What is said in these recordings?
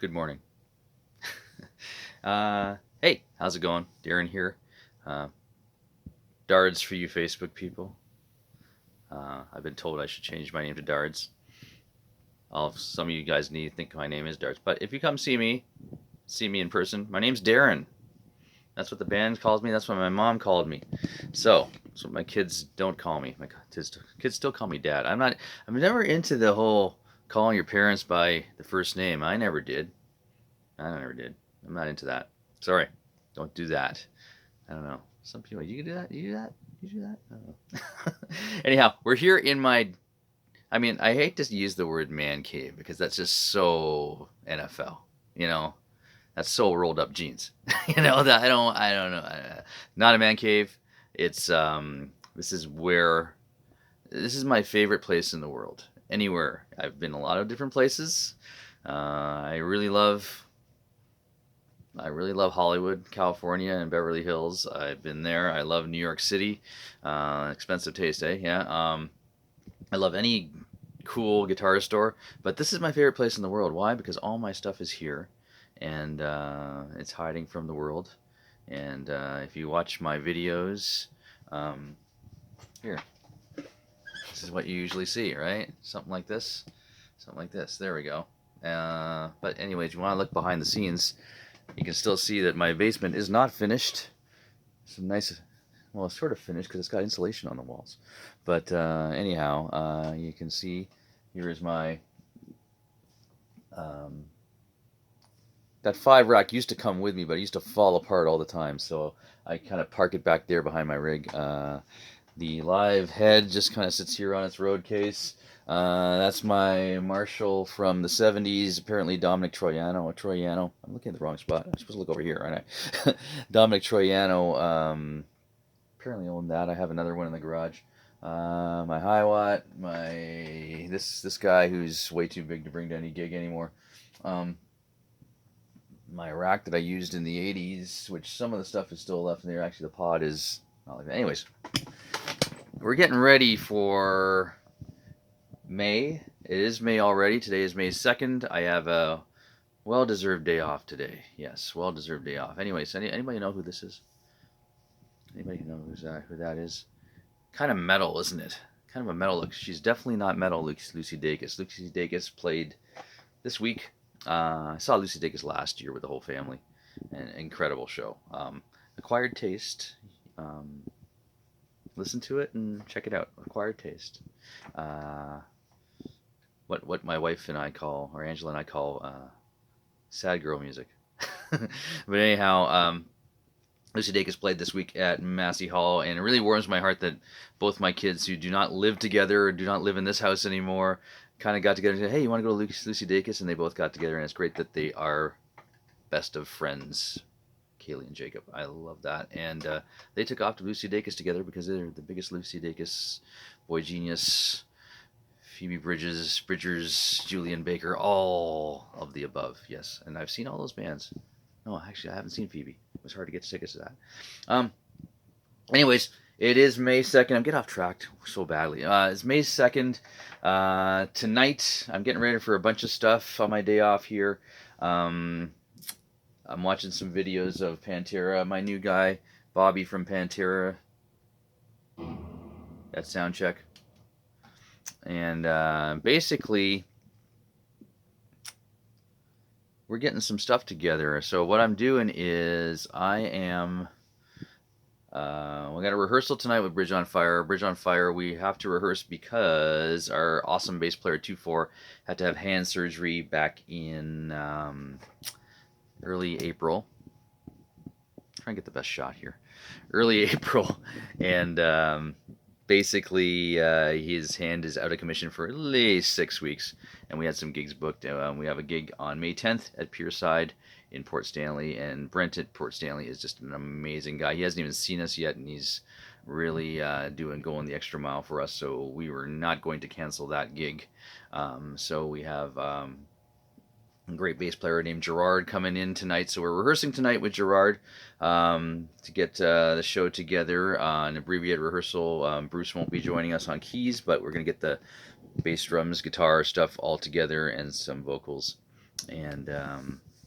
Good morning. Hey, how's it going? Darren here. Uh, Dards for you Facebook people. I've been told I should change my name to Dards. Some of you guys need to think my name is Dards. But if you come see me in person, my name's Darren. That's what the band calls me. That's what my mom called me. So that's what my kids don't call me. My kids still call me Dad. I'm never into the whole calling your parents by the first name. I never did. I never did. I'm not into that. Sorry. Don't do that. I don't know. Some people, you can do that. You do that. You do that. I don't know. Anyhow, we're here in my. I mean, I hate to use the word man cave because that's just so NFL. You know, that's so rolled up jeans. That I don't know. Not a man cave. It's This is where. This is my favorite place in the world. Anywhere. I've been a lot of different places. I really love Hollywood, California, and Beverly Hills. I've been there. I love New York City. Expensive taste, eh? Yeah. I love any cool guitar store, but this is my favorite place in the world. Why? Because all my stuff is here, and it's hiding from the world. And if you watch my videos, um, here, this is what you usually see, right? Something like this. Something like this. There we go. But anyways, you want to look behind the scenes, you can still see that my basement is not finished. Some nice, well, it's sort of finished because it's got insulation on the walls. But anyhow, you can see here is my um, that 5 rack used to come with me, but it used to fall apart all the time. So I kind of park it back there behind my rig. The live head just kind of sits here on its road case. That's my Marshall from the 70s, apparently Dominic Troiano. I'm looking at the wrong spot. I'm supposed to look over here, aren't I? Dominic Troiano apparently owned that. I have another one in the garage. My Hiwatt, this guy who's way too big to bring to any gig anymore. Um, my rack that I used in the 80s, which some of the stuff is still left in there. Actually, the pod is not like that. Anyways, we're getting ready for May. It is May already. Today is May 2nd. I have a well-deserved day off today. Yes, well-deserved day off. Anyways, anybody know who this is? Anybody know who that is? Kind of metal, isn't it? Kind of a metal look. She's definitely not metal, Lucy Dacus. Lucy Dacus played this week. I saw Lucy Dacus last year with the whole family. An incredible show. Acquired Taste. Listen to it and check it out. Acquired Taste. What my wife and I call, or Angela and I call, sad girl music. But anyhow, Lucy Dacus played this week at Massey Hall, and it really warms my heart that both my kids, who do not live together, do not live in this house anymore, kind of got together and said, "Hey, you want to go to Lucy Dacus?" And they both got together, and it's great that they are best of friends, Kaylee and Jacob. I love that. And they took off to Lucy Dacus together because they're the biggest Lucy Dacus, Boy Genius, Phoebe Bridgers, Julian Baker, all of the above. Yes, and I've seen all those bands. No, actually, I haven't seen Phoebe. It was hard to get tickets to that. Anyways, it is May 2nd. I'm getting off track so badly. It's May 2nd. Tonight, I'm getting ready for a bunch of stuff on my day off here. I'm watching some videos of Pantera. My new guy, Bobby from Pantera. That sound check. And basically, we're getting some stuff together. So what I'm doing is we got a rehearsal tonight with Bridge on Fire. Bridge on Fire, we have to rehearse because our awesome bass player 2-4 had to have hand surgery back in early April. Try and get the best shot here. Early April, and basically his hand is out of commission for at least 6 weeks, and we had some gigs booked. We have a gig on May 10th at Pierside in Port Stanley, and Brent at Port Stanley is just an amazing guy. He hasn't even seen us yet, and he's really going the extra mile for us, so we were not going to cancel that gig. So we have a great bass player named Gerard coming in tonight, so we're rehearsing tonight with Gerard to get the show together. An abbreviated rehearsal. Bruce won't be joining us on keys, but we're going to get the bass, drums, guitar stuff all together and some vocals. and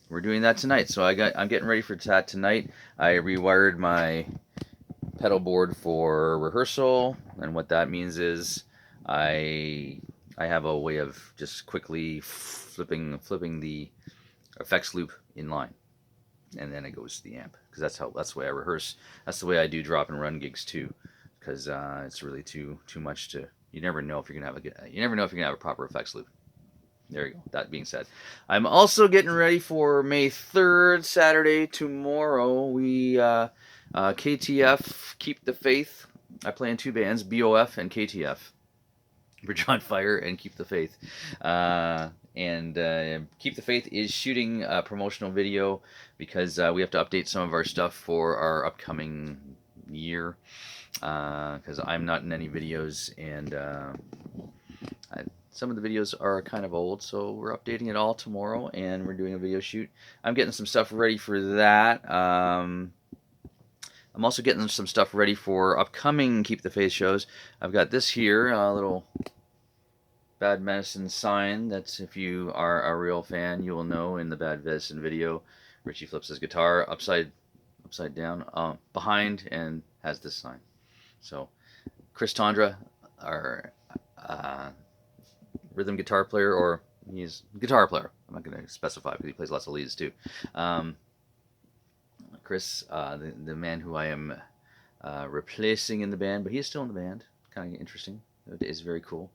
we're doing that tonight. So I'm getting ready for that tonight. I rewired my pedal board for rehearsal, and what that means is I have a way of just quickly flipping the effects loop in line, and then it goes to the amp, because that's the way I rehearse. That's the way I do drop and run gigs too, because it's really too much to. You never know if you're gonna have a proper effects loop. There you go. That being said, I'm also getting ready for May 3rd, Saturday, tomorrow. We KTF, Keep the Faith. I play in two bands, BOF and KTF. Bridge on Fire and Keep the Faith. And Keep the Faith is shooting a promotional video, because we have to update some of our stuff for our upcoming year, because I'm not in any videos, and some of the videos are kind of old, so we're updating it all tomorrow, and we're doing a video shoot. I'm getting some stuff ready for that. I'm also getting some stuff ready for upcoming Keep the Faith shows. I've got this here, a little Bad Medicine sign. That's, if you are a real fan, you will know in the Bad Medicine video, Richie flips his guitar upside down behind and has this sign. So Chris Tondra, our rhythm guitar player, or he's a guitar player. I'm not going to specify because he plays lots of leads too. Chris, the man who I am replacing in the band, but he's still in the band. Kind of interesting. It is very cool.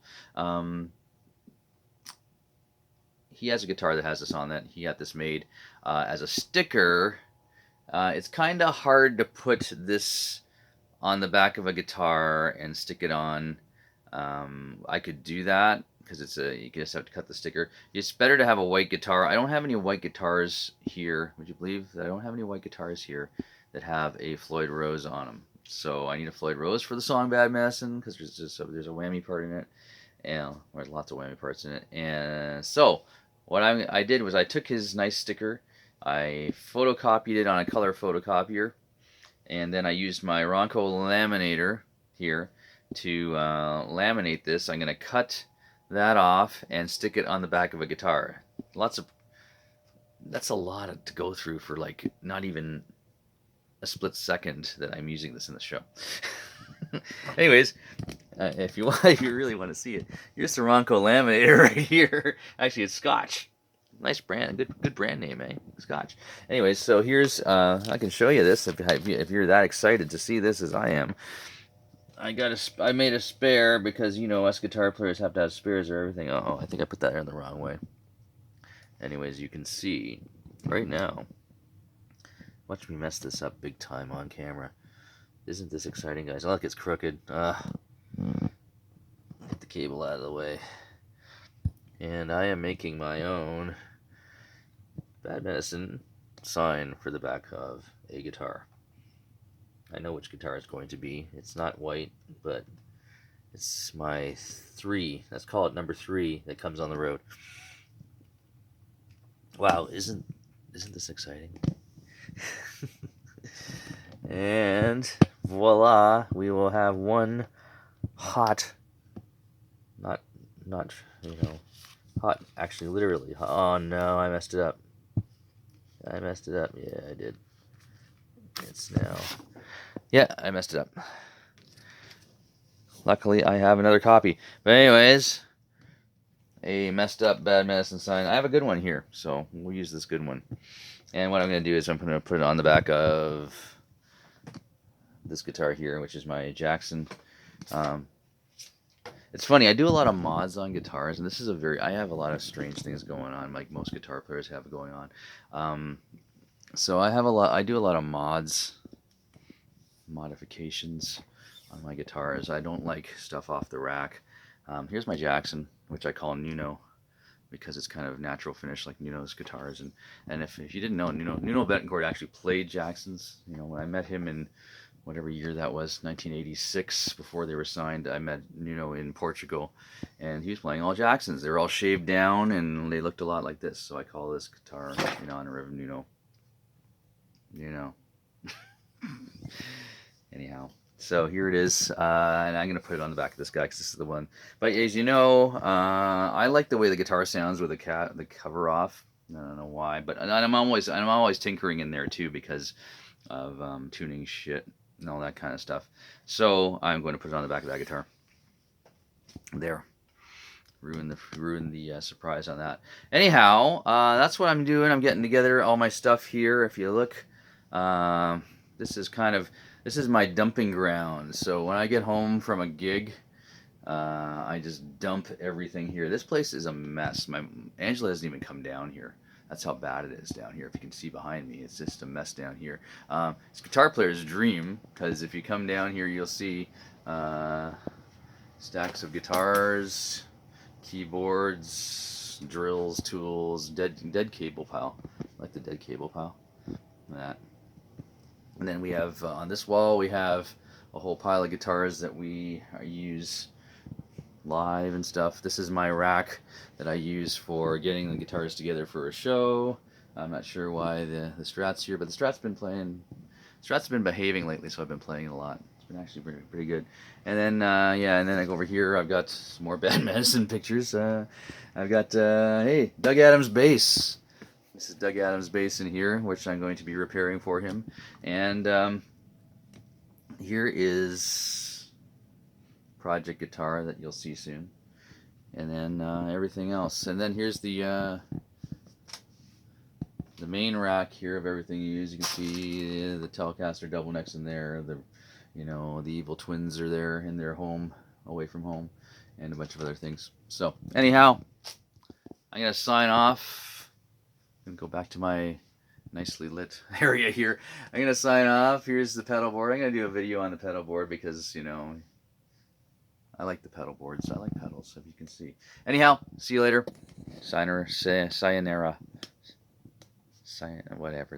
He has a guitar that has this on it. He got this made as a sticker. It's kind of hard to put this on the back of a guitar and stick it on. I could do that, because you just have to cut the sticker. It's better to have a white guitar. I don't have any white guitars here. Would you believe that I don't have any white guitars here that have a Floyd Rose on them? So I need a Floyd Rose for the song Bad Medicine, because there's a whammy part in it, and there's lots of whammy parts in it. And so what I did was I took his nice sticker, I photocopied it on a color photocopier, and then I used my Ronco laminator here to laminate this. I'm going to cut that off and stick it on the back of a guitar. That's a lot to go through for like not even a split second that I'm using this in the show. Anyways, if you really want to see it, here's the Ronco laminator right here. Actually, it's Scotch. Nice brand, good brand name, eh? Scotch. Anyways, so here's I can show you this if you're that excited to see this as I am. I made a spare, because us guitar players have to have spares or everything. Oh, I think I put that in the wrong way. Anyways, you can see right now. Watch me mess this up big time on camera. Isn't this exciting, guys? Oh, look, it's crooked. Get the cable out of the way. And I am making my own Bad Medicine sign for the back of a guitar. I know which guitar it's going to be. It's not white, but it's my 3. Let's call it number 3 that comes on the road. Wow, isn't this exciting? And voila, we will have one hot, not hot, actually literally. Oh no, I messed it up. Yeah, I did. It's now. Yeah, I messed it up. Luckily, I have another copy. But anyways, a messed up Bad Medicine sign. I have a good one here, so we'll use this good one. And what I'm going to do is I'm going to put it on the back of this guitar here, which is my Jackson. It's funny, I do a lot of mods on guitars, and I have a lot of strange things going on, like most guitar players have going on. So I do a lot of modifications on my guitars. I don't like stuff off the rack. Here's my Jackson, which I call Nuno, because it's kind of natural finish like Nuno's guitars. And if you didn't know, Nuno Bettencourt actually played Jacksons. When I met him in whatever year that was, 1986, before they were signed, I met Nuno in Portugal, and he was playing all Jacksons. They were all shaved down, and they looked a lot like this. So I call this guitar, in honor of Nuno. Anyhow. So here it is, and I'm going to put it on the back of this guy because this is the one. But as you know, I like the way the guitar sounds with the cover off. I don't know why, but I'm always tinkering in there too because of tuning shit and all that kind of stuff. So I'm going to put it on the back of that guitar. There, ruin the surprise on that. Anyhow, that's what I'm doing. I'm getting together all my stuff here. If you look, this is my dumping ground. So when I get home from a gig, I just dump everything here. This place is a mess. Angela hasn't even come down here. That's how bad it is down here. If you can see behind me, it's just a mess down here. It's a guitar player's dream because if you come down here, you'll see stacks of guitars, keyboards, drills, tools, dead cable pile. I like the dead cable pile. That. And then we have on this wall we have a whole pile of guitars that we use live and stuff. This is my rack that I use for getting the guitars together for a show. I'm not sure why the Strat's here, but the Strat's been behaving lately, so I've been playing it a lot. It's been actually pretty good. And then and then I go over here. I've got some more Bad Medicine pictures. I've got hey, Doug Adams bass. This is Doug Adams bass in here, which I'm going to be repairing for him. And here is project guitar that you'll see soon, and then everything else. And then here's the main rack here of everything you use. You can see the Telecaster double necks in there. The Evil Twins are there in their home, away from home, and a bunch of other things. So anyhow, I'm gonna sign off and go back to my nicely lit area here. I'm gonna sign off. Here's the pedal board. I'm gonna do a video on the pedal board because I like the pedal boards. I like pedals, if you can see. Anyhow, see you later. Sayonara. Whatever.